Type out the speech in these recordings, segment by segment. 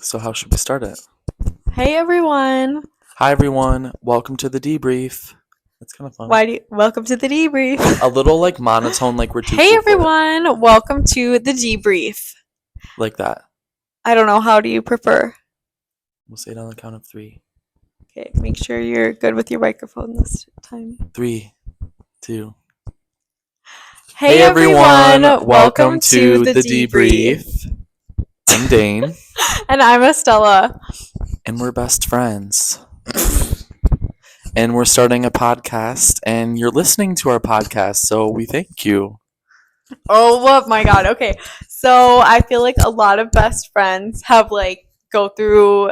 So how should we start it? Hey everyone. Hi everyone, welcome to the debrief. That's kind of fun. Welcome to the debrief. A little like monotone, like we're too Hey cool for it. everyone, welcome to the debrief. Like that. I don't know, how do you prefer? We'll say it on the count of 3. Okay, make sure you're good with your microphone this time. 3, 2. Hey everyone, welcome to the debrief. I'm Dane. And I'm Estella. And we're best friends. And we're starting a podcast, and you're listening to our podcast, so we thank you. Oh my god, okay. So I feel like a lot of best friends have go through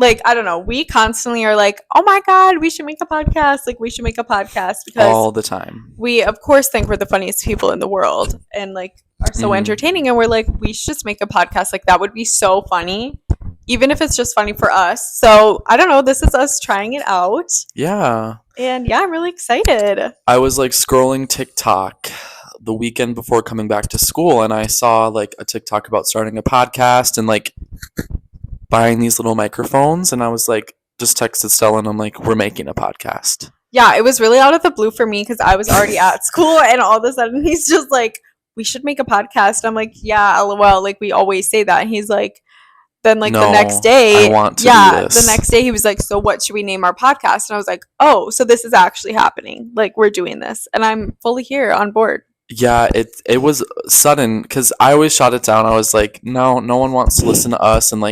I don't know, we constantly are like, oh my god, we should make a podcast. We should make a podcast because all the time. We of course think we're the funniest people in the world and are so entertaining, and we're like, we should just make a podcast. That would be so funny, even if it's just funny for us. So I don't know, this is us trying it out. Yeah. And yeah, I'm really excited. I was scrolling TikTok the weekend before coming back to school, and I saw a TikTok about starting a podcast and buying these little microphones, and I was just texted Stella and I'm like, we're making a podcast. Yeah, it was really out of the blue for me because I was already at school, and all of a sudden he's just like, we should make a podcast. I'm like, yeah, lol, we always say that. And he's like, then no, the next day, I want to do this. The next day he was like, so what should we name our podcast? And I was like, oh, so this is actually happening. We're doing this, and I'm fully here on board. Yeah, it was sudden because I always shot it down. I was like, no one wants to listen to us, and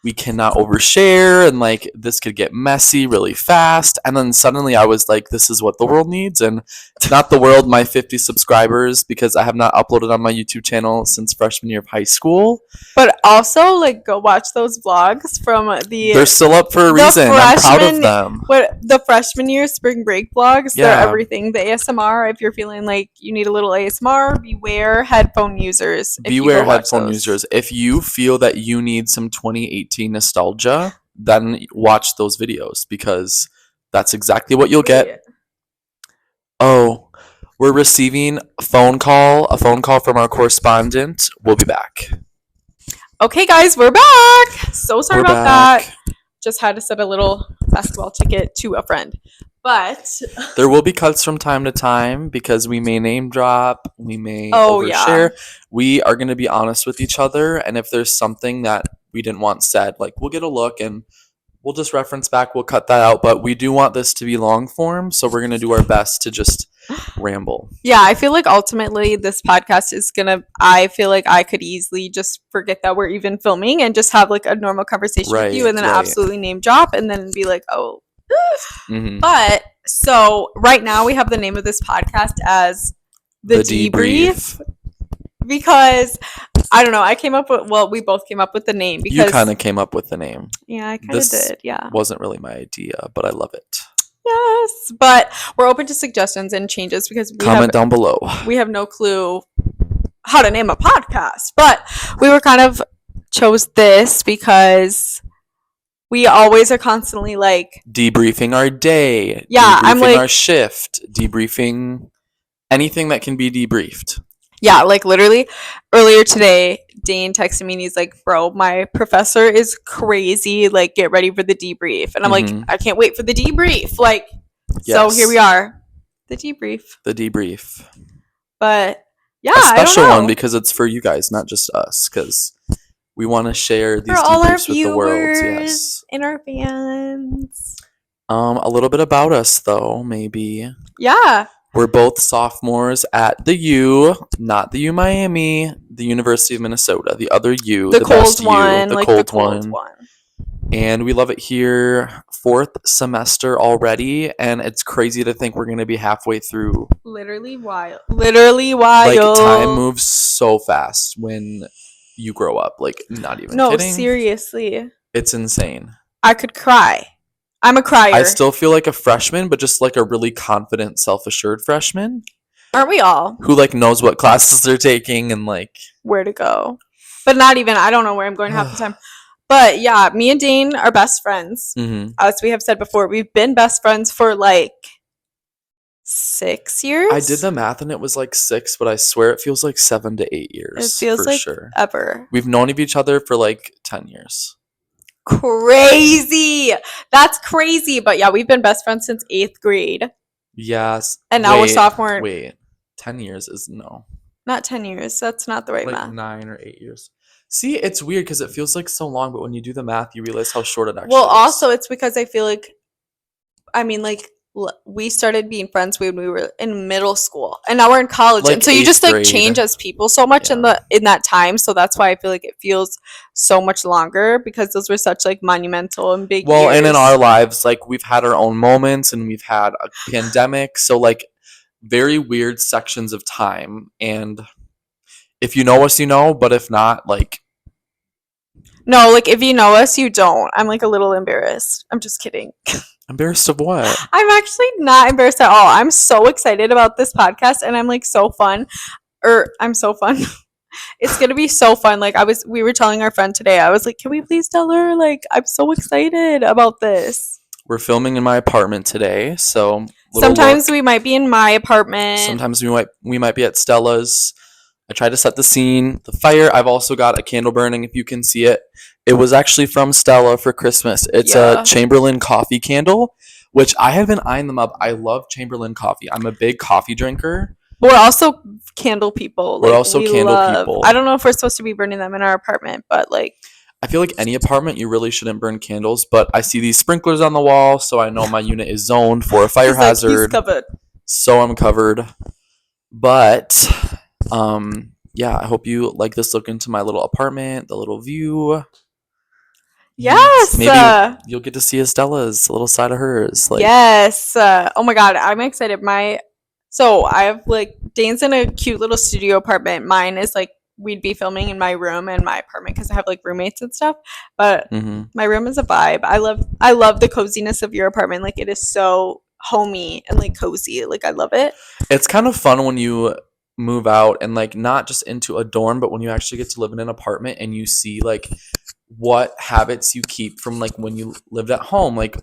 we cannot overshare, and this could get messy really fast. And then suddenly I was like, this is what the world needs. And not the world, my 50 subscribers, because I have not uploaded on my YouTube channel since freshman year of high school. But also go watch those vlogs from they're still up for a reason. I'm proud of them. The freshman year spring break vlogs, yeah. They're everything. The ASMR, if you're feeling like you need a little ASMR, beware headphone users. Beware headphone users. If you feel that you need some 2018 nostalgia, then watch those videos, because that's exactly what you'll get. Oh, we're receiving a phone call from our correspondent. We'll be back. Okay guys, we're back. So sorry about that. Just had to send a little basketball ticket to a friend. But there will be cuts from time to time because we may name drop, we may overshare. Yeah. We are going to be honest with each other, and if there's something that we didn't want said, we'll get a look and we'll just reference back, we'll cut that out. But we do want this to be long form, so we're going to do our best to just ramble. Yeah, I feel like ultimately this podcast is I feel like I could easily just forget that we're even filming and just have a normal conversation with you, and then absolutely name drop and then be like, oh. Mm-hmm. But so right now we have the name of this podcast as the Debrief, because I don't know, we both came up with the name. Because you kind of came up with the name. Yeah, I kind of did. Yeah, wasn't really my idea, but I love it. Yes, but we're open to suggestions and changes because comment down below. We have no clue how to name a podcast, but we were kind of chose this because we always are constantly debriefing our day. Yeah, debriefing our shift, debriefing anything that can be debriefed. Yeah, literally earlier today, Dane texted me and he's like, bro, my professor is crazy. Get ready for the debrief. And I'm like, I can't wait for the debrief. Yes. So here we are. The debrief. The debrief. But yeah, a special one because it's for you guys, not just us, because we want to share these for all our debriefs with the world. Yes. And our fans. A little bit about us though, maybe. Yeah. We're both sophomores at the U, not the U Miami, the University of Minnesota, the other U, the cold best one, U, the cold one. And we love it here. 4th semester already, and it's crazy to think we're going to be halfway through. Literally wild. Time moves so fast when you grow up. Not even kidding. No, seriously. It's insane. I could cry. I'm a crier. I still feel like a freshman, but just a really confident, self-assured freshman. Aren't we all? Who knows what classes they're taking and where to go. But not even, I don't know where I'm going half the time. But yeah, me and Dane are best friends. Mm-hmm. As we have said before, we've been best friends for 6 years. I did the math and it was 6, but I swear it feels 7 to 8 years. It feels for sure. Ever. We've known of each other for 10 years. Crazy. That's crazy. But yeah, we've been best friends since 8th grade. Yes. And now we're sophomore. Wait. 10 years is no. Not 10 years. That's not the right like math. 9 or 8 years. See, it's weird because it feels like so long, but when you do the math, you realize how short it actually is. Well, also, it's because I feel like, I mean, like, we started being friends when we were in middle school, and now we're in college, Like and so you just like grade. change as people so much in that time. So that's why I feel like it feels so much longer, because those were such like monumental and big years. And in our lives, like, we've had our own moments, and we've had a pandemic, so like very weird sections of time. And if you know us, you know, but if not, like, no, like if you know us, you don't. I'm like a little embarrassed. I'm just kidding. Embarrassed of what? I'm actually not embarrassed at all. I'm so excited about this podcast, and I'm like so fun. I'm so fun. It's gonna be so fun. Like we were telling our friend today, I was like, can we please tell her? Like, I'm so excited about this. We're filming in my apartment today, so sometimes we might be in my apartment. Sometimes we might be at Stella's. I tried to set the scene, the fire. I've also got a candle burning, if you can see it. It was actually from Stella for Christmas. It's a Chamberlain coffee candle, which I have been eyeing them up. I love Chamberlain coffee. I'm a big coffee drinker. We're also candle people. We're also candle people. I don't know if we're supposed to be burning them in our apartment, but like, I feel like any apartment, you really shouldn't burn candles, but I see these sprinklers on the wall, so I know my unit is zoned for a fire hazard. He's covered. So I'm covered. But yeah, I hope you like this look into my little apartment, the little view. Yes. Maybe you'll get to see Estella's little side of hers. Like, yes. Oh my god, I'm excited. So I have like, Dane's in a cute little studio apartment. Mine is like, we'd be filming in my room and my apartment because I have like roommates and stuff. But my room is a vibe. I love the coziness of your apartment. Like, it is so homey and like cozy. Like, I love it. It's kind of fun when you move out and like not just into a dorm, but when you actually get to live in an apartment and you see like what habits you keep from like when you lived at home. Like,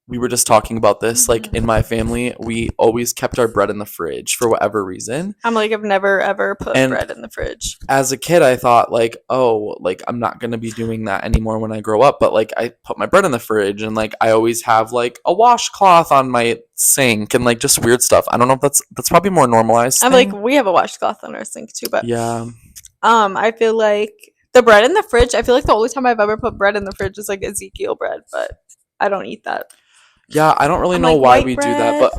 we were just talking about this, like in my family, we always kept our bread in the fridge for whatever reason. I'm like, I've never ever put bread in the fridge. As a kid, I thought like, oh, like I'm not going to be doing that anymore when I grow up. But like, I put my bread in the fridge, and like, I always have like a washcloth on my sink and like just weird stuff. I don't know if that's probably more normalized. I'm like, we have a washcloth on our sink too, but yeah. I feel like the bread in the fridge, I feel like the only time I've ever put bread in the fridge is like Ezekiel bread, but I don't eat that. Yeah, I don't really know why we do that, but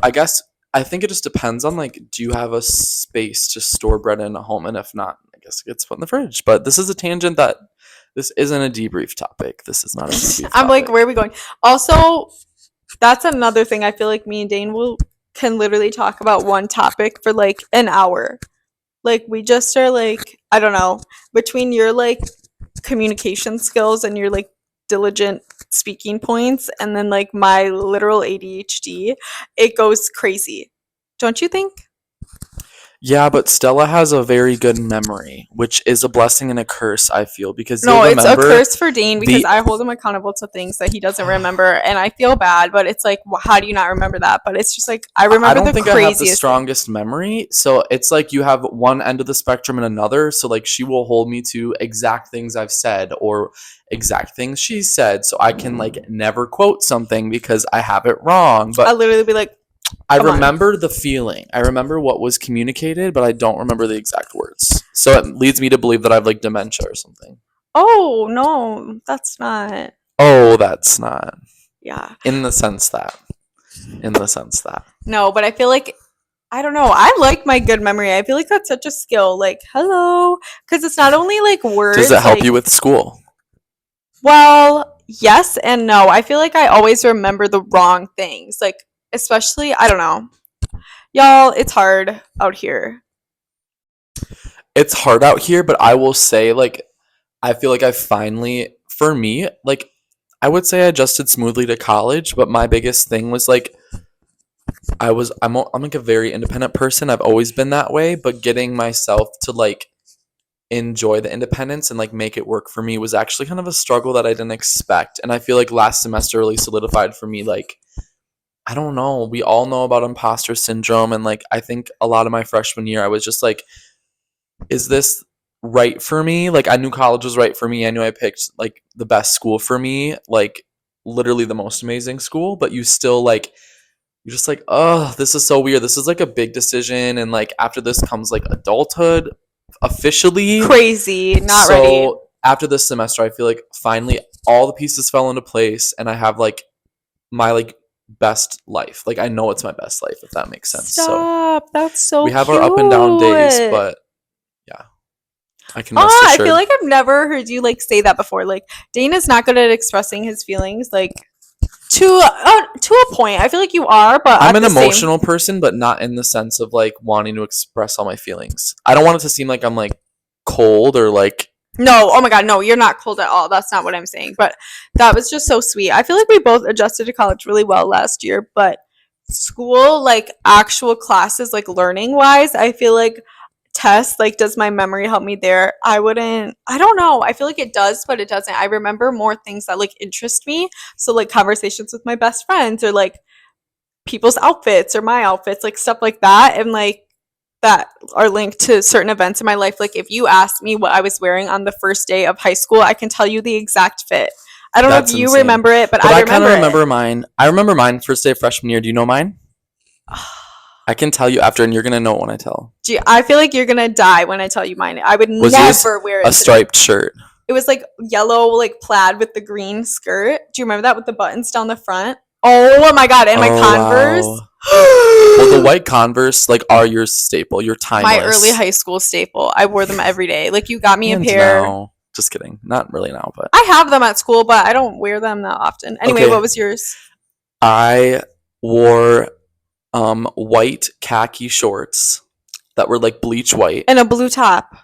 I think it just depends on like, do you have a space to store bread in a home? And if not, I guess it gets put in the fridge. But this is a tangent that this isn't a debrief topic. This is not a debrief topic. I'm like, where are we going? Also, that's another thing. I feel like me and Dane can literally talk about one topic for like an hour. Like, we just are like, I don't know, between your like communication skills and your like diligent speaking points and then like my literal ADHD, it goes crazy. Don't you think? Yeah, but Stella has a very good memory, which is a blessing and a curse, I feel, because it's a curse for Dane because I hold him accountable to things that he doesn't remember, and I feel bad, but it's like, how do you not remember that? But it's just like, I remember the craziest. I have the strongest memory, so it's like you have one end of the spectrum and another, so like she will hold me to exact things I've said or exact things she said, so I can like never quote something because I have it wrong. But I'll literally be like, I remember the feeling. I remember what was communicated, but I don't remember the exact words. So it leads me to believe that I have like dementia or something. Oh, no, that's not. Oh, that's not. Yeah. In the sense that. No, but I feel like, I don't know. I like my good memory. I feel like that's such a skill. Like, hello. Because it's not only like words. Does it help you with school? Well, yes and no. I feel like I always remember the wrong things. Like, especially, I don't know. Y'all, it's hard out here. It's hard out here, but I will say, like, I feel like I finally, for me, like, I would say I adjusted smoothly to college, but my biggest thing was, like, I'm like a very independent person. I've always been that way, but getting myself to, like, enjoy the independence and, like, make it work for me was actually kind of a struggle that I didn't expect. And I feel like last semester really solidified for me, like, I don't know. We all know about imposter syndrome. And like, I think a lot of my freshman year, I was just like, is this right for me. Like, I knew college was right for me. I knew I picked like the best school for me, like literally the most amazing school, but you still like you're just like, oh, this is so weird. This is like a big decision, and like after this comes like adulthood officially. Crazy, not so ready. After this semester, I feel like finally all the pieces fell into place, and I have like my like best life. Like, I know it's my best life, if that makes sense. Stop. That's so we have cute. our up and down days, but yeah, I can rest assured. I feel like I've never heard you like say that before. Like, Dane is not good at expressing his feelings, like to a point. I feel like you are, but I'm an emotional person, but not in the sense of like wanting to express all my feelings. I don't want it to seem like I'm like cold or like. No, oh my god, no, you're not cold at all. That's not what I'm saying. But that was just so sweet. I feel like we both adjusted to college really well last year, but school, like actual classes, like learning wise, I feel like tests, like, does my memory help me there? I don't know. I feel like it does, but it doesn't. I remember more things that like interest me. So like conversations with my best friends or like people's outfits or my outfits, like stuff like that. And like that are linked to certain events in my life. Like if you asked me what I was wearing on the first day of high school, I can tell you the exact fit. I don't know if you remember it, but I kind of remember mine. I remember mine first day of freshman year. Do you know mine? I can tell you after, and you're gonna know it when I tell. Gee, I feel like you're gonna die when I tell you mine. I would never wear it. A striped shirt. It was like yellow, like plaid with the green skirt. Do you remember that with the buttons down the front? Oh my god! And my Converse. Wow. Well, the white Converse like are your staple. Your timeless. My early high school staple. I wore them every day. Like you got me a pair. Now. Just kidding. Not really now, but I have them at school, but I don't wear them that often. Anyway, What was yours? I wore white khaki shorts that were like bleach white and a blue top.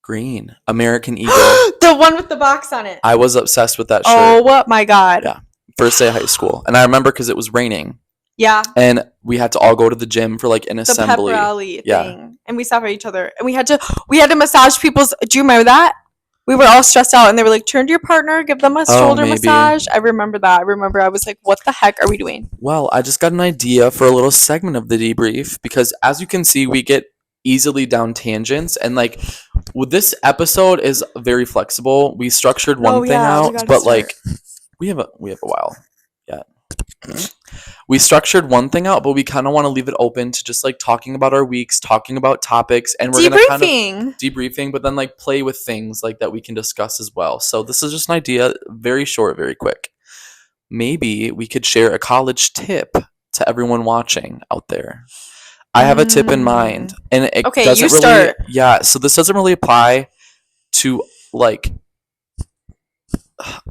Green American Eagle. The one with the box on it. I was obsessed with that shirt. Oh my god. Yeah. First day of high school. And I remember because it was raining. Yeah. And we had to all go to the gym for like an assembly. The pep rally thing. And we stopped at each other. And we had to massage people's. Do you remember that? We were all stressed out and they were like, turn to your partner, give them a shoulder massage. I remember that. I was like, what the heck are we doing? Well, I just got an idea for a little segment of the debrief because as you can see, we get easily down tangents. And like, this episode is very flexible. We structured one thing out, but like, we have a while yet. We structured one thing out, but we kind of want to leave it open to just like talking about our weeks, talking about topics, and we're gonna kind of debriefing, but then like play with things like that we can discuss as well. So this is just an idea, very short, very quick. Maybe we could share a college tip to everyone watching out there. I have a tip in mind, and it doesn't really start. Yeah, so this doesn't really apply to like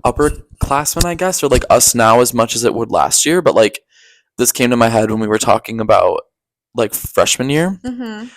upperclassmen, I guess, or like us now as much as it would last year, but like this came to my head when we were talking about like freshman year. Mm-hmm.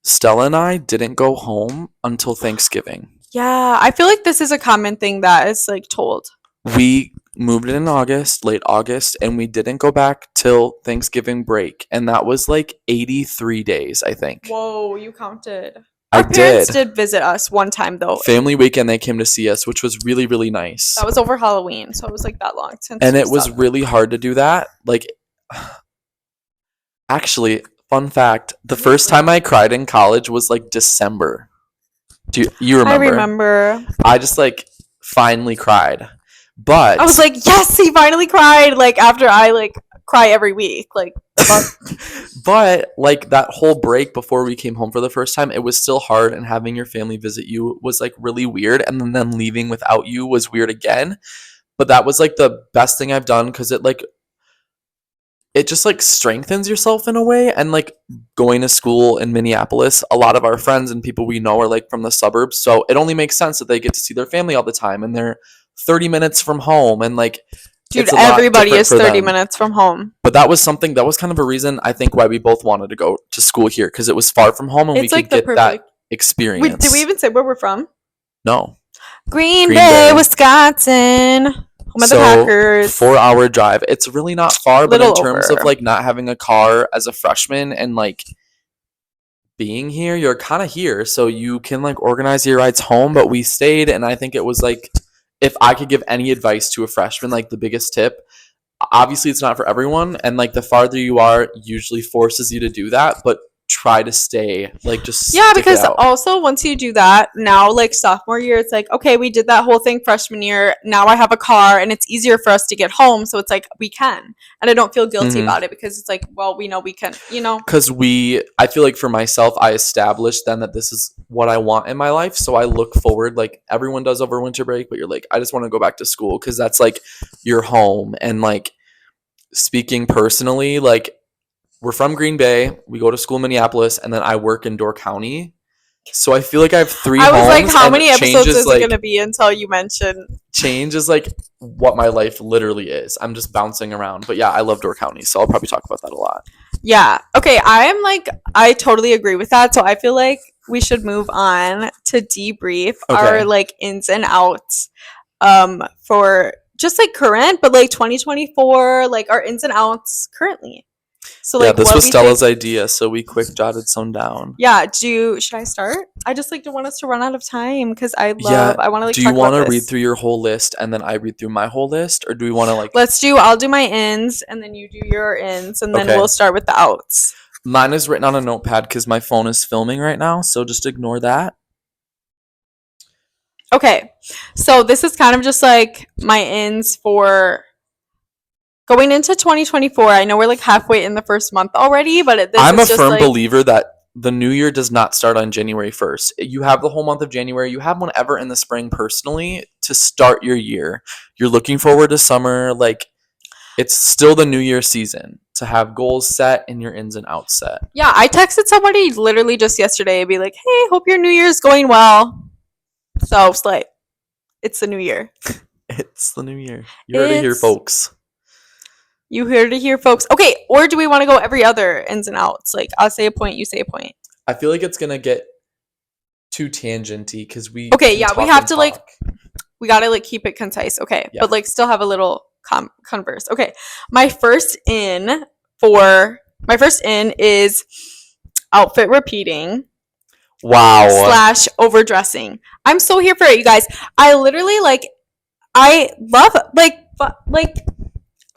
Stella and I didn't go home until Thanksgiving. Yeah, I feel like this is a common thing that is like told. We moved in August, late August, and we didn't go back till Thanksgiving break, and that was like 83 days, I think. Whoa, you counted. Our parents did visit us one time though. Family weekend, they came to see us, which was really, really nice. That was over Halloween, so it was like that long since. And it was really hard to do that. Like, actually, fun fact: the first time I cried in college was like December. Do you remember? I remember. I just like finally cried, but I was like, "Yes, he finally cried!" Like after I like cry every week, like. But like that whole break before we came home for the first time, it was still hard, and having your family visit you was like really weird, and then them leaving without you was weird again. But that was like the best thing I've done because it just like strengthens yourself in a way. And like going to school in Minneapolis, a lot of our friends and people we know are like from the suburbs, so it only makes sense that they get to see their family all the time, and they're 30 minutes from home, and like dude, everybody is 30 minutes from home. But that was kind of a reason I think why we both wanted to go to school here, because it was far from home and we could get that experience. Wait, did we even say where we're from? No. Green Bay, Wisconsin. Home of the Packers. 4-hour drive. It's really not far, but in terms of like not having a car as a freshman and like being here, you're kind of here, so you can like organize your rides home. But we stayed, and I think it was like, if I could give any advice to a freshman, like the biggest tip, obviously it's not for everyone, and like the farther you are usually forces you to do that, but try to stay, like, just yeah, stick because it out. also once you do that, now like sophomore year, it's like, okay, we did that whole thing freshman year. Now I have a car and it's easier for us to get home. So it's like, we can. And I don't feel guilty about it because it's like, well, we know we can, you know? Because I feel like for myself, I established then that this is what I want in my life. So I look forward, like everyone does over winter break, but you're like, I just want to go back to school because that's like your home. And like, speaking personally, like, we're from Green Bay. We go to school in Minneapolis, and then I work in Door County. So I feel like I have 3 homes. I was like, how many episodes is it going to be until you mention? Change is like what my life literally is. I'm just bouncing around. But yeah, I love Door County, so I'll probably talk about that a lot. Yeah. Okay, I totally agree with that. So I feel like we should move on to debrief our like ins and outs for just like current, but like 2024, like our ins and outs currently. So like, yeah, this was Stella's idea, so we quick jotted some down. Yeah, should I start? I just like don't want us to run out of time because I want to like. Do you want to read through your whole list and then I read through my whole list, or do we want to like? I'll do my ins and then you do your ins and then we'll start with the outs. Mine is written on a notepad because my phone is filming right now, so just ignore that. Okay, so this is kind of just like my ins for going into 2024. I know we're like halfway in the first month already, but I'm a firm believer that the new year does not start on January 1st. You have the whole month of January. You have whenever in the spring personally to start your year. You're looking forward to summer. Like, it's still the new year season to have goals set and your ins and outs set. Yeah, I texted somebody literally just yesterday and be like, hey, hope your new year's going well. So it's like, it's the new year. It's the new year. You heard it here, folks. You heard it here, folks. Okay, or do we want to go every other ins and outs? Like, I'll say a point, you say a point. I feel like it's gonna get too tangenty because we. Okay, yeah, we have to like, we gotta like keep it concise. Okay, yeah. But like still have a little converse. Okay, my first in is outfit repeating. Wow. / overdressing. I'm so here for it, you guys. I literally like, I love like.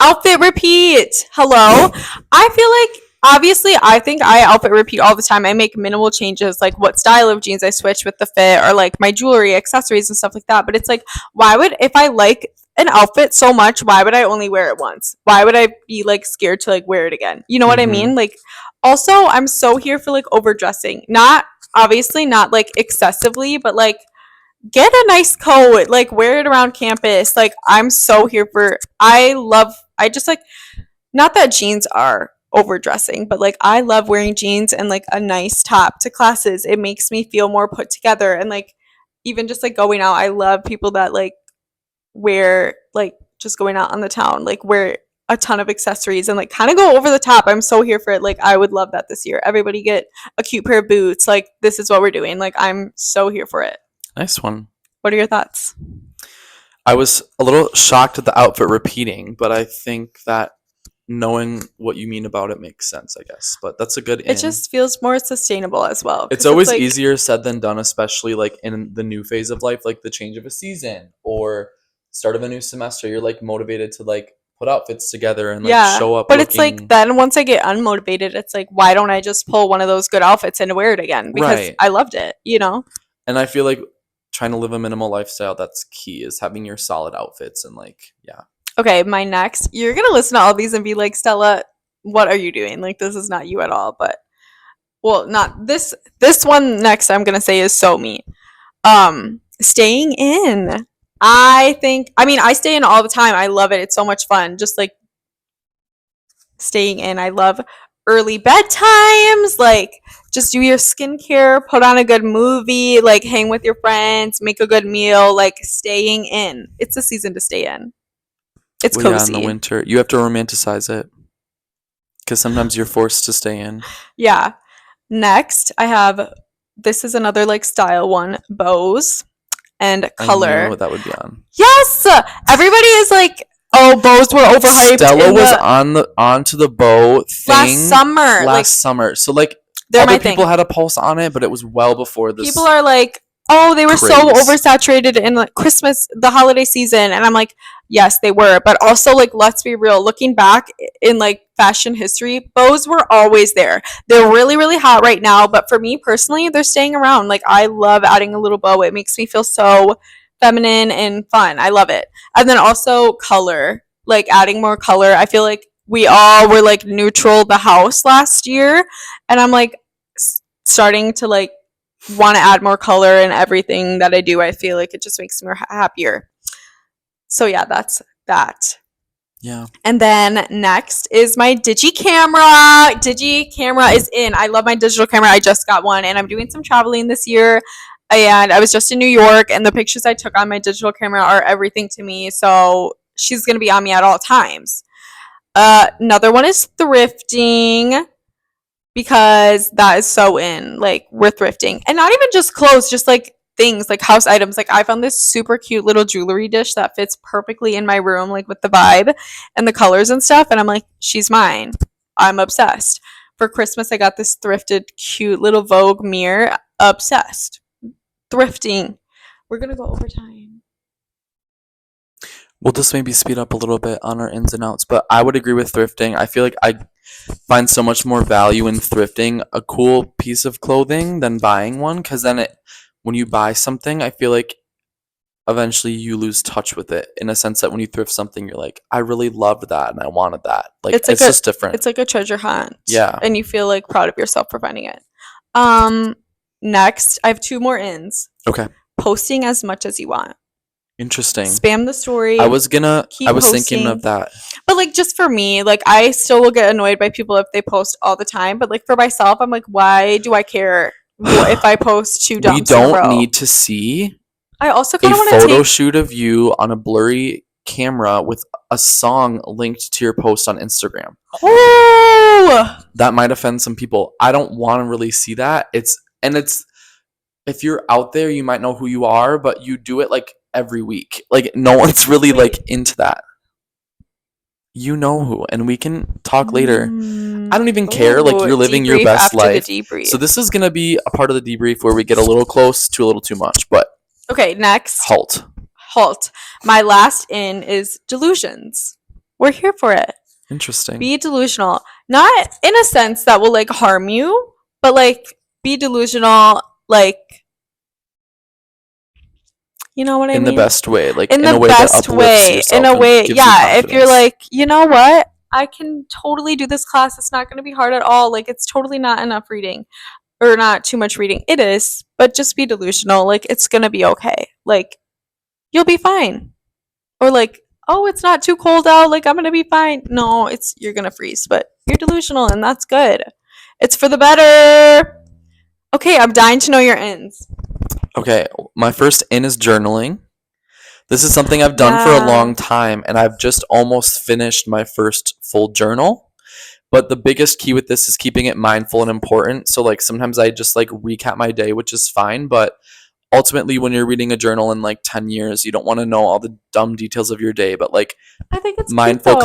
Outfit repeat. Hello. I feel like obviously I think I outfit repeat all the time. I make minimal changes, like what style of jeans I switch with the fit or like my jewelry, accessories and stuff like that. But it's like, if I like an outfit so much, why would I only wear it once? Why would I be like scared to like wear it again? You know what I mean? Like, also I'm so here for like overdressing. Not obviously not like excessively, but like get a nice coat, like wear it around campus. Like, I'm so here for, I just like, not that jeans are overdressing, but like I love wearing jeans and like a nice top to classes. It makes me feel more put together. And like, even just like going out, I love people that like wear like just going out on the town, like wear a ton of accessories and like kind of go over the top. I'm so here for it. Like, I would love that this year. Everybody get a cute pair of boots. Like, this is what we're doing. Like, I'm so here for it. Nice one. What are your thoughts? I was a little shocked at the outfit repeating, but I think that knowing what you mean about it makes sense, I guess. But that's a good in. It just feels more sustainable as well. It's always like, easier said than done, especially like in the new phase of life, like the change of a season or start of a new semester. You're like motivated to like put outfits together and like show up. But it's like then once I get unmotivated, it's like, why don't I just pull one of those good outfits and wear it again? Because I loved it, you know? And I feel like trying to live a minimal lifestyle, that's key, is having your solid outfits and like, yeah. Okay, my next, you're gonna listen to all these and be like, Stella, what are you doing? Like, this is not you at all. But well, not this one next I'm gonna say is so me. Staying in. I stay in all the time. I love it. It's so much fun. Just like staying in. I love early bedtimes, like just do your skincare, put on a good movie, like hang with your friends, make a good meal, like staying in. It's a season to stay in. It's cozy. In the winter, you have to romanticize it because sometimes you're forced to stay in. Yeah. Next, I have, this is another like style one, bows and color. I know what that would be on. Yes! Everybody is like, oh, bows were overhyped. Stella was onto the bow thing last summer. So like other people had a pulse on it, but it was well before this. People are like, oh, they were craze. so oversaturated in like Christmas, the holiday season. And I'm like, yes, they were. But also, like, let's be real. Looking back in like fashion history, bows were always there. They're really, really hot right now. But for me personally, they're staying around. Like, I love adding a little bow. It makes me feel so feminine and fun. I love it. And then also color, like adding more color. I feel like we all were like neutral the house last year. And I'm like starting to like want to add more color in everything that I do. I feel like it just makes me happier. So yeah, that's that. Yeah. And then next is my digi camera. Digi camera is in. I love my digital camera. I just got one and I'm doing some traveling this year. And I was just in New York and the pictures I took on my digital camera are everything to me. So she's going to be on me at all times. Another one is thrifting, because that is so in. Like, we're thrifting. And not even just clothes, just like things, like house items. Like, I found this super cute little jewelry dish that fits perfectly in my room, like with the vibe and the colors and stuff. And I'm like, she's mine. I'm obsessed. For Christmas, I got this thrifted, cute little Vogue mirror. Obsessed. Thrifting. We're going to go over time. We'll just maybe speed up a little bit on our ins and outs, but I would agree with thrifting. I feel like I find so much more value in thrifting a cool piece of clothing than buying one, because then when you buy something, I feel like eventually you lose touch with it, in a sense that when you thrift something, you're like, I really loved that and I wanted that. Like, it's just different. It's like a treasure hunt. Yeah. And you feel like proud of yourself for finding it. Next, I have 2 more ins. Okay. Posting as much as you want. Interesting. Spam the story. I was thinking of that. But like, just for me, like, I still will get annoyed by people if they post all the time. But like, for myself, I'm like, why do I care if I post 2 dumps in a row? We don't need to see I also a photo shoot of you on a blurry camera with a song linked to your post on Instagram. Oh, that might offend some people. I don't want to really see that. It's if you're out there, you might know who you are, but you do it like every week. Like, no one's really like into that. You know who, and we can talk later. I don't even care. Like, you're living your best life. So this is gonna be a part of the debrief where we get a little close to a little too much. But okay, next. Halt. My last in is delusions. We're here for it. Interesting. Be delusional. Not in a sense that will like harm you, but like be delusional, like, you know what I mean? In the best way. Like, in a way that uplifts yourself. In a way, yeah. If you're confidence. like, you know what? I can totally do this class. It's not going to be hard at all. Like, it's totally not enough reading. Or not too much reading. It is. But just be delusional. Like, it's going to be okay. Like, you'll be fine. Or like, oh, it's not too cold out. Like, I'm going to be fine. No, you're going to freeze. But you're delusional, and that's good. It's for the better. Okay, I'm dying to know your ins. Okay, my first in is journaling. This is something I've done for a long time, and I've just almost finished my first full journal. But the biggest key with this is keeping it mindful and important. So, like, sometimes I just, like, recap my day, which is fine. But ultimately, when you're reading a journal in, like, 10 years, you don't want to know all the dumb details of your day. But, like, I think it's mindful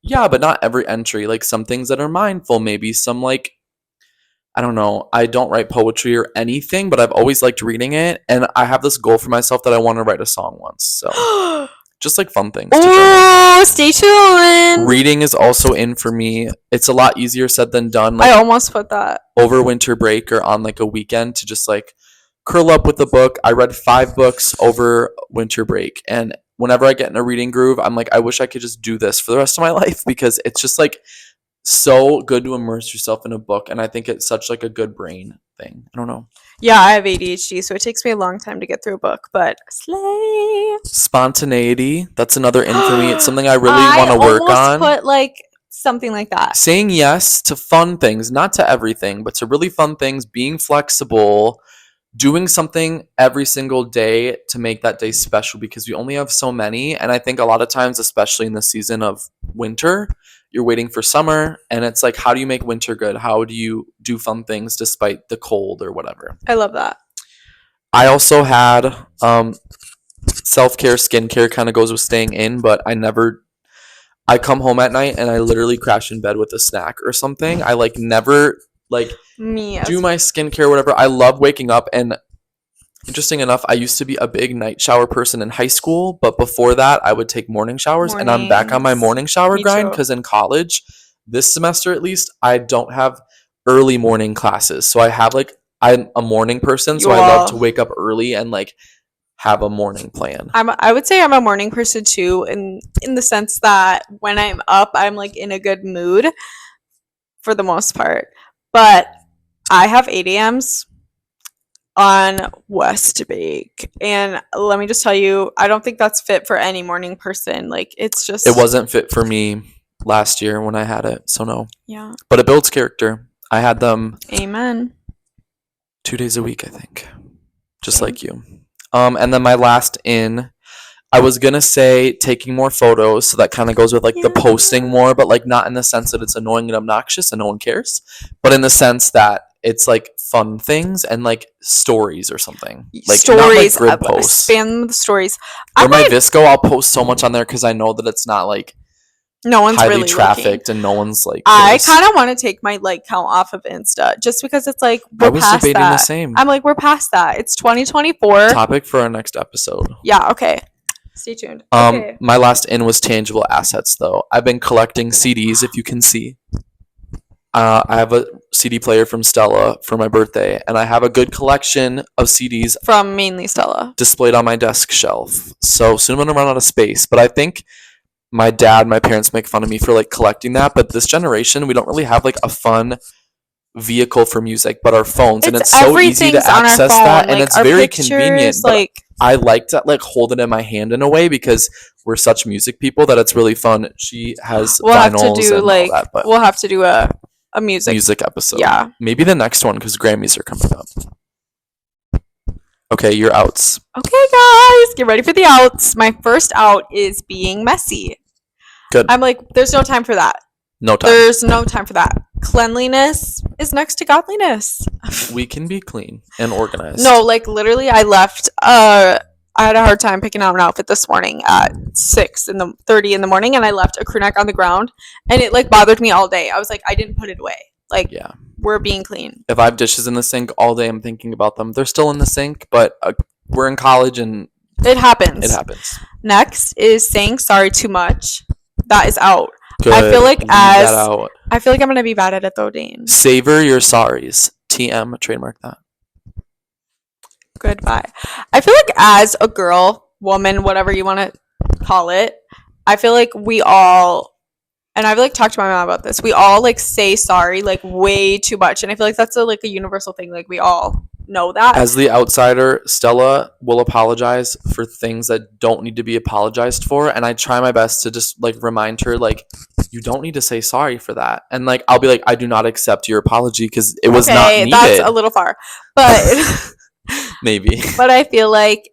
yeah, but not every entry. Like, some things that are mindful, maybe some, like, I don't know. I don't write poetry or anything, but I've always liked reading it. And I have this goal for myself that I want to write a song once. So just like fun things. Oh, stay tuned. Reading is also in for me. It's a lot easier said than done. Like, I almost put that. Over winter break or on like a weekend to just like curl up with a book. I read 5 books over winter break. And whenever I get in a reading groove, I'm like, I wish I could just do this for the rest of my life, because it's just like so good to immerse yourself in a book, and I think it's such like a good brain thing. I don't know. Yeah, I have ADHD, so it takes me a long time to get through a book, but slay. Spontaneity, that's another in for me. It's something I really want to work on. Put like something like that. Saying yes to fun things, not to everything, but to really fun things, being flexible, doing something every single day to make that day special, because we only have so many. And I think a lot of times, especially in the season of winter, you're waiting for summer, and it's like, how do you make winter good? How do you do fun things despite the cold or whatever? I love that. I also had self-care, skincare kind of goes with staying in, but I come home at night and I literally crash in bed with a snack or something. I like never like do my skincare, whatever. I love waking up, and Interesting enough, I used to be a big night shower person in high school, but before that, I would take morning showers, and I'm back on my morning shower grind because in college, this semester at least, I don't have early morning classes. So I'm a morning person, so I love to wake up early and like have a morning plan. I would say I'm a morning person too, in the sense that when I'm up, I'm like in a good mood for the most part. But I have 8 a.m.s on Westbake, and let me just tell you, I don't think that's fit for any morning person. Like, it's just, it wasn't fit for me last year when I had it, so no. Yeah, but it builds character. I had them amen 2 days a week, I think, just like you. And then my last in, I was gonna say taking more photos, so that kind of goes with like the posting more, but like not in the sense that it's annoying and obnoxious and no one cares, but in the sense that it's like fun things and like stories or something. Like stories, not like grid posts. Spam the stories. For my Visco, I'll post so much on there because I know that it's not like no one's highly really trafficked looking. And no one's like. I kind of want to take my like count off of Insta just because it's like we're past that. The same. I'm like, we're past that. It's 2024. Topic for our next episode. Yeah. Okay. Stay tuned. Okay. My last in was tangible assets, though. I've been collecting CDs, if you can see. I have a CD player from Estella for my birthday, and I have a good collection of CDs from mainly Estella displayed on my desk shelf. So soon I'm gonna run out of space. But I think my parents make fun of me for like collecting that. But this generation, we don't really have like a fun vehicle for music, but our phones, and it's so easy to access that, and like, it's very convenient. Like, I like to like hold it in my hand in a way because we're such music people that it's really fun. She has vinyls and all that, but we'll have to do a music episode. Yeah, maybe the next one because Grammys are coming up. Okay, your outs. Okay, guys, get ready for the outs. My first out is being messy. Good. I'm like, there's no time for that. No time. There's no time for that. Cleanliness is next to godliness. We can be clean and organized. No, like literally, I left. I had a hard time picking out an outfit this morning at 6:30 in the morning, and I left a crew neck on the ground, and it like bothered me all day. I was like, I didn't put it away. Like, yeah, we're being clean. If I have dishes in the sink all day, I'm thinking about them. They're still in the sink, but we're in college, and it happens. It happens. Next is saying sorry too much. That is out. Good. I feel like I feel like I'm gonna be bad at it though, Dane. Savor your sorries. TM, trademark that. Goodbye. I feel like as a girl, woman, whatever you want to call it, I feel like we all, and I've like talked to my mom about this, we all like say sorry like way too much, and I feel like that's like a universal thing. Like we all know that. As the outsider, Stella will apologize for things that don't need to be apologized for, and I try my best to just like remind her like, you don't need to say sorry for that, and like I'll be like, I do not accept your apology because it was not needed. That's a little far, but maybe. But I feel like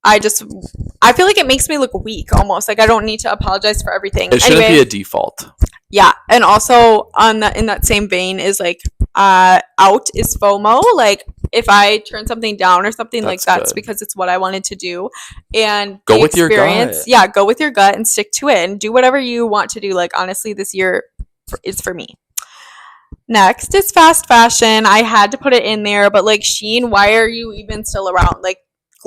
I feel like it makes me look weak almost. Like I don't need to apologize for everything. It shouldn't be a default. Yeah, and also in that same vein is like out is FOMO. Like if I turn something down or something, that's because it's what I wanted to do. And go with your gut. Yeah, go with your gut and stick to it and do whatever you want to do. Like honestly, this year is for me. Next is fast fashion. I had to put it in there, but like Shein, why are you even still around? Like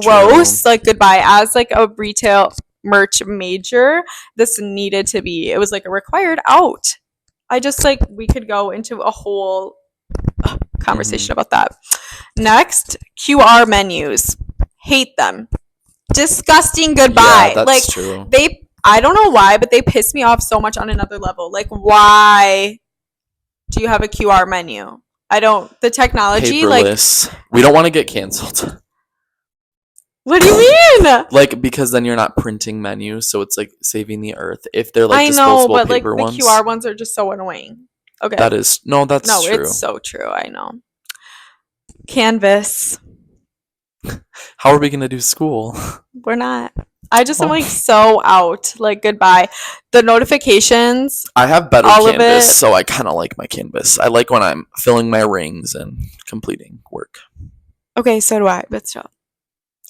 gross. True. Like goodbye. As like a retail merch major, this needed to be. It was like a required out. I just like we could go into a whole conversation about that. Next, QR menus. Hate them. Disgusting. Goodbye. Yeah, that's like true. I don't know why, but they piss me off so much on another level. Like why do you have a QR menu? The technology, paperless. Like we don't want to get canceled. What do you mean? Like because then you're not printing menus, so it's like saving the earth. If they're like disposable paper like ones. The QR ones are just so annoying. Okay. That's true. It's so true. I know. Canvas. How are we gonna do school? We're not. I just am like so out. Like goodbye. The notifications. I have better Canvas, so I kind of like my Canvas. I like when I'm filling my rings and completing work. Okay, so do I. But still.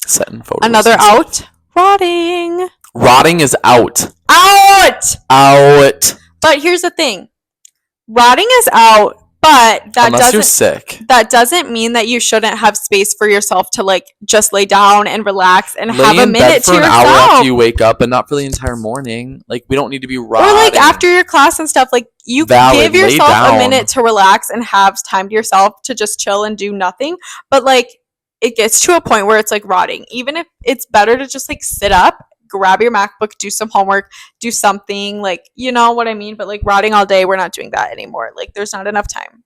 Setting photos. Another out. Rotting. Rotting is out. Out. Out. But here's the thing. Rotting is out, But unless you're sick. That doesn't mean that you shouldn't have space for yourself to like just lay down and relax and lay have a in minute bed for to an yourself. hour after you wake up, and not for the entire morning. Like, we don't need to be rotting. Or like after your class and stuff. Like, you give yourself a minute to relax and have time to yourself to just chill and do nothing. But like, it gets to a point where it's like rotting. Even if it's better to just like sit up, grab your MacBook, do some homework, do something, like, you know what I mean? But like rotting all day, we're not doing that anymore. Like, there's not enough time.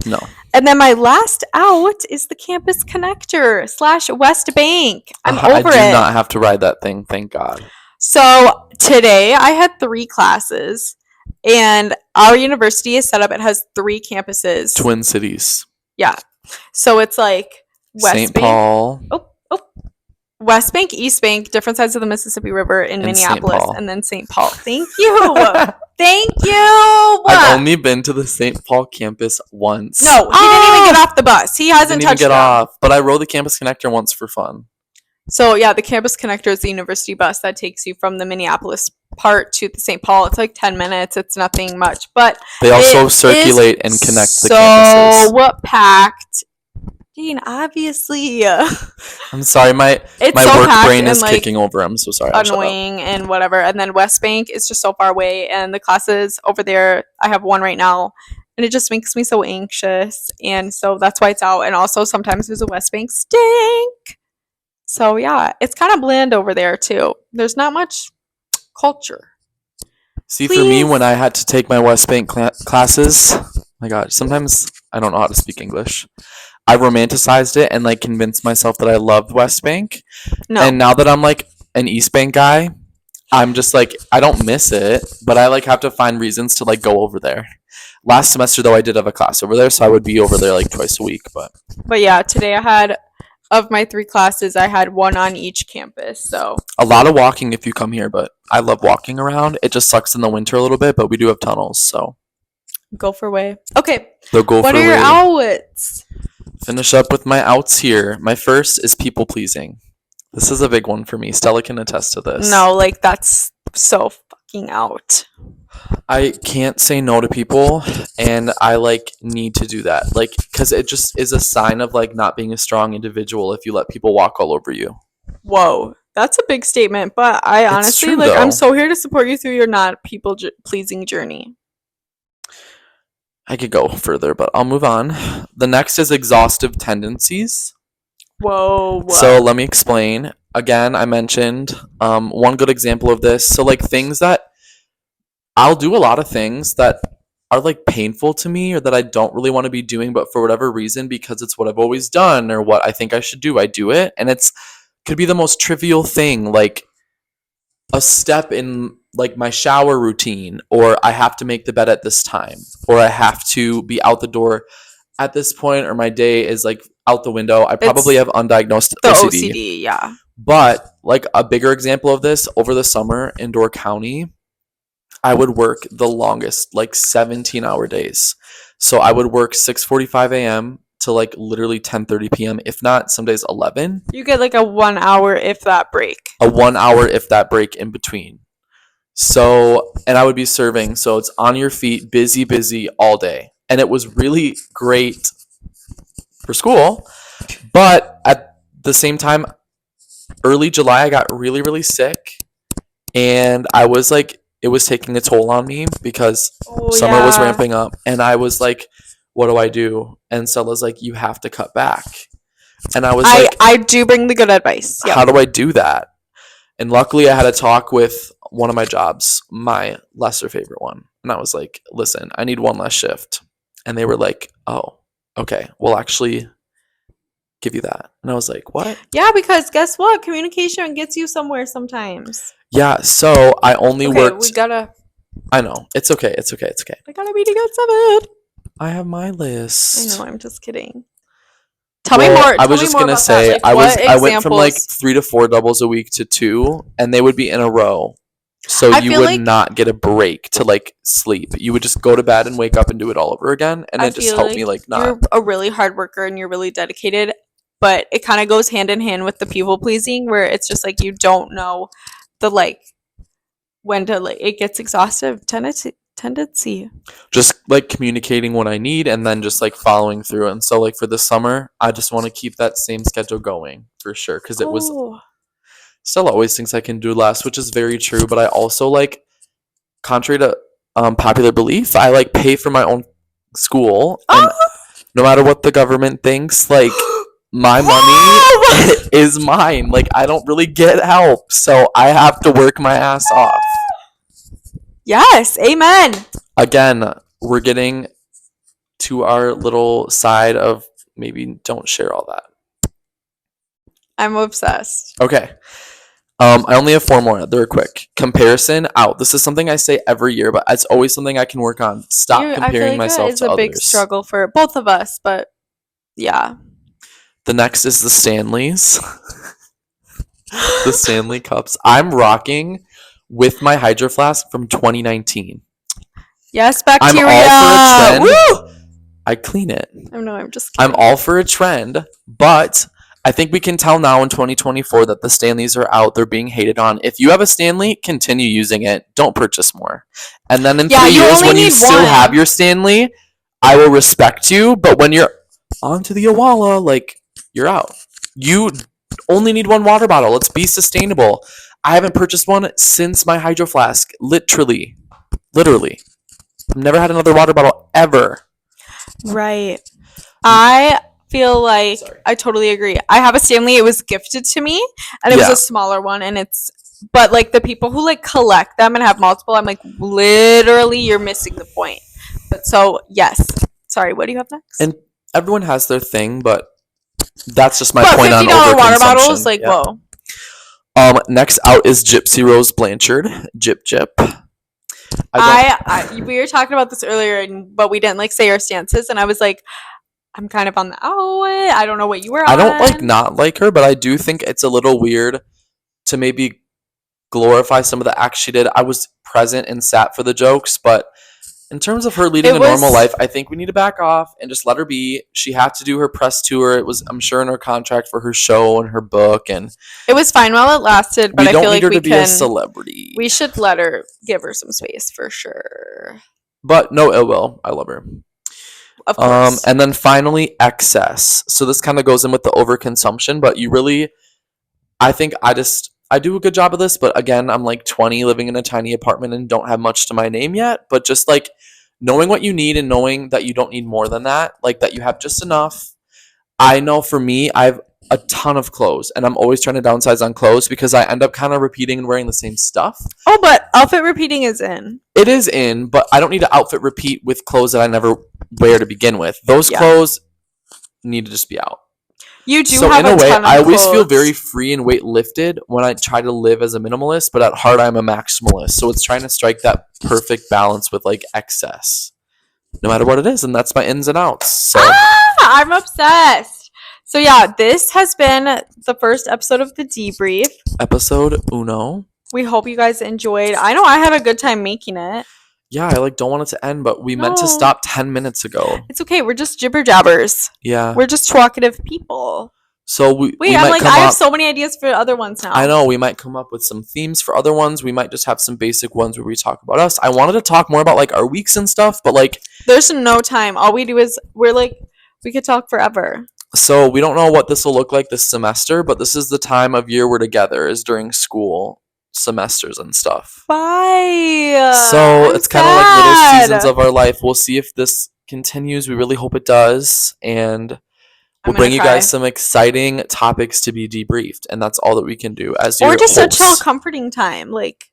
No. And then my last out is the Campus Connector / West Bank. I'm over it. I do not have to ride that thing, thank God. So today I had 3 classes, and our university is set up. It has 3 campuses. Twin cities. Yeah. So it's like West St. Bank. Paul. West Bank, East Bank, different sides of the Mississippi River in Minneapolis, and then St. Paul. Thank you. Thank you. I've only been to the St. Paul campus once. No, he didn't even get off the bus. He hasn't touched it off. But I rode the Campus Connector once for fun. So yeah, the Campus Connector is the university bus that takes you from the Minneapolis part to the St. Paul. It's like 10 minutes. It's nothing much, but they also circulate and connect the campuses. So packed. Dane, obviously. I'm sorry, my work brain is like kicking over. I'm so sorry. Annoying and whatever. And then West Bank is just so far away, and the classes over there, I have one right now, and it just makes me so anxious, and so that's why it's out. And also sometimes there's a West Bank stink. So yeah, it's kind of bland over there too. There's not much culture. See, for me, when I had to take my West Bank classes, my God, sometimes I don't know how to speak English. I romanticized it and like convinced myself that I loved West Bank. No. And now that I'm like an East Bank guy, I'm just like, I don't miss it, but I like have to find reasons to like go over there. Last semester though, I did have a class over there, so I would be over there like twice a week. But yeah, today I had, of my 3 classes, I had 1 on each campus. So a lot of walking if you come here, but I love walking around. It just sucks in the winter a little bit, but we do have tunnels, so go for way. Okay. What are your outs? Finish up with my outs here. My first is people pleasing. This is a big one for me. Stella can attest to this. No, like that's so fucking out. I can't say no to people, and I like need to do that. Like, because it just is a sign of like not being a strong individual if you let people walk all over you. Whoa, that's a big statement, but I honestly true, like though. I'm so here to support you through your not people pleasing journey. I could go further, but I'll move on. The next is exhaustive tendencies. Whoa. So let me explain. Again, I mentioned one good example of this. So like things that I'll do a lot of things that are like painful to me or that I don't really want to be doing, but for whatever reason, because it's what I've always done or what I think I should do, I do it. And it's could be the most trivial thing, like a step in like my shower routine, or I have to make the bed at this time, or I have to be out the door at this point, or my day is like out the window. I probably have undiagnosed OCD. Yeah. But like a bigger example of this, over the summer in Door County, I would work the longest, like 17-hour days. So I would work 6:45 a.m. to like literally 10:30 p.m. If not, some days 11. You get like a 1 hour if that break. A 1 hour if that break in between. So, and I would be serving. So it's on your feet, busy all day. And it was really great for school. But at the same time, early July, I got really, really sick. And I was like, it was taking a toll on me because summer was ramping up. And I was like, what do I do? And Stella's like, you have to cut back. And I was like, I do bring the good advice. Yep. How do I do that? And luckily I had a talk with one of my jobs, my lesser favorite one. And I was like, listen, I need one less shift. And they were like, oh, okay, we'll actually give you that. And I was like, what? Yeah, because guess what? Communication gets you somewhere sometimes. Yeah, so I only worked. We gotta. I know. It's okay. I gotta be to get 7. I have my list. I know, I'm just kidding. Tell me more. I was just gonna say, like, I went from like 3 to 4 doubles a week to 2, and they would be in a row. So you would not get a break to like sleep. You would just go to bed and wake up and do it all over again, and it just helped me like not. You're a really hard worker and you're really dedicated, but it kind of goes hand in hand with the people pleasing, where it's just like you don't know the like when to like it gets exhaustive tendency. Just like communicating what I need and then just like following through. And so like for the summer, I just want to keep that same schedule going for sure. Because it was Stella always thinks I can do less, which is very true. But I also like, contrary to popular belief, I like pay for my own school. And no matter what the government thinks, like my money is mine. Like I don't really get help. So I have to work my ass off. Yes, amen. Again, we're getting to our little side of maybe don't share all that. I'm obsessed. Okay. I only have 4 more. They're quick. Comparison out. This is something I say every year, but it's always something I can work on. Stop comparing myself to others. It's a big struggle for both of us, but yeah. The next is the Stanleys. The Stanley Cups. I'm rocking with my Hydro Flask from 2019. Yes, bacteria. I'm all for a trend. Woo! I clean it. Oh no, I'm just kidding. I'm all for a trend, but I think we can tell now in 2024 that the Stanleys are out. They're being hated on. If you have a Stanley, continue using it. Don't purchase more. And then in 3 years, when you still have your Stanley, I will respect you. But when you're onto the Awala, like, you're out. You only need 1 water bottle. Let's be sustainable. I haven't purchased one since my Hydro Flask. Literally. I've never had another water bottle ever. Right. I feel like I totally agree. I have a Stanley. It was gifted to me, and it was a smaller one, and but like the people who like collect them and have multiple, I'm like, literally, you're missing the point. But so yes. Sorry, what do you have next? And everyone has their thing, but that's just my point on $50 water bottles, like whoa. Next out is Gypsy Rose Blanchard. Jip. We were talking about this earlier, but we didn't like say our stances, and I was like, I'm kind of on the I don't know what you were on. I don't like not like her, but I do think it's a little weird to maybe glorify some of the acts she did. I was present and sat for the jokes, but in terms of her leading a normal life, I think we need to back off and just let her be. She had to do her press tour. It was, I'm sure, in her contract for her show and her book, and it was fine while it lasted. But I feel like we to be a celebrity. We should give her some space for sure. But no ill will. I love her. Of course. And then finally, excess. So this kind of goes in with the overconsumption, but you really, I think I do a good job of this, but again, I'm like 20 living in a tiny apartment and don't have much to my name yet. But just like knowing what you need and knowing that you don't need more than that, like that you have just enough. I know for me, I have a ton of clothes and I'm always trying to downsize on clothes because I end up kind of repeating and wearing the same stuff. Oh, but outfit repeating is in. It is in, but I don't need to outfit repeat with clothes that I never wear to begin with. Those clothes need to just be out. You do have a ton of clothes. I always feel very free and weight lifted when I try to live as a minimalist, but at heart I'm a maximalist. So it's trying to strike that perfect balance with like excess, no matter what it is, and that's my ins and outs. So I'm obsessed. So yeah, this has been the first episode of the Debrief. Episode uno. We hope you guys enjoyed. I know I had a good time making it. Yeah, I don't want it to end, but we meant to stop 10 minutes ago. It's okay. We're just jibber jabbers. Yeah. We're just talkative people. So we I'm like, I have so many ideas for other ones now. I know. We might come up with some themes for other ones. We might just have some basic ones where we talk about us. I wanted to talk more about like our weeks and stuff, but like there's no time. All we do is we could talk forever. So we don't know what this will look like this semester, but this is the time of year we're together is during school semesters and stuff. Bye. So it's kind of like little seasons of our life. We'll see if this continues. We really hope it does. And we'll bring you guys some exciting topics to be debriefed. And that's all that we can do as your hosts. Or just a chill, comforting time. Like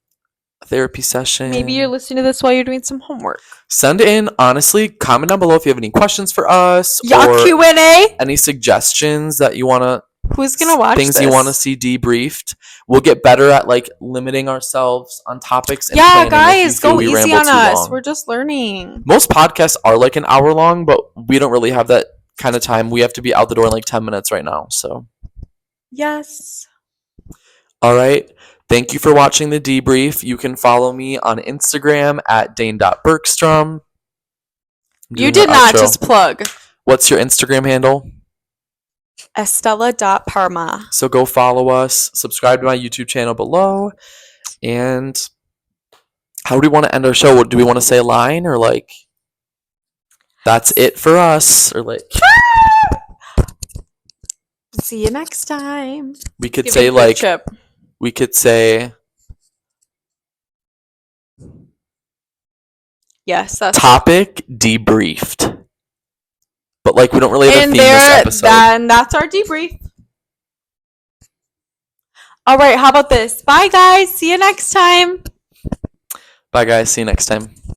a therapy session. Maybe you're listening to this while you're doing some homework. Send in, honestly, comment down below if you have any questions for us. Or Q&A. Any suggestions that you want to. Who's going to watch things this? You want to see debriefed. We'll get better at like limiting ourselves on topics. And guys, go easy on us. We're just learning. Most podcasts are like an hour long, but we don't really have that kind of time. We have to be out the door in like 10 minutes right now. So. Yes. All right. Thank you for watching the debrief. You can follow me on Instagram at Dane.Bergstrom. You did not just plug. What's your Instagram handle? Estella.Parma. So go follow us, subscribe to my YouTube channel below, and How do we want to end our show? Do we want to say a line or like, that's it for us? Or like, see you next time. We could say like, we could say, yes, that's topic debriefed. But like, we don't really have a theme this episode. Then that's our debrief. All right, how about this? Bye, guys. See you next time. Bye, guys. See you next time.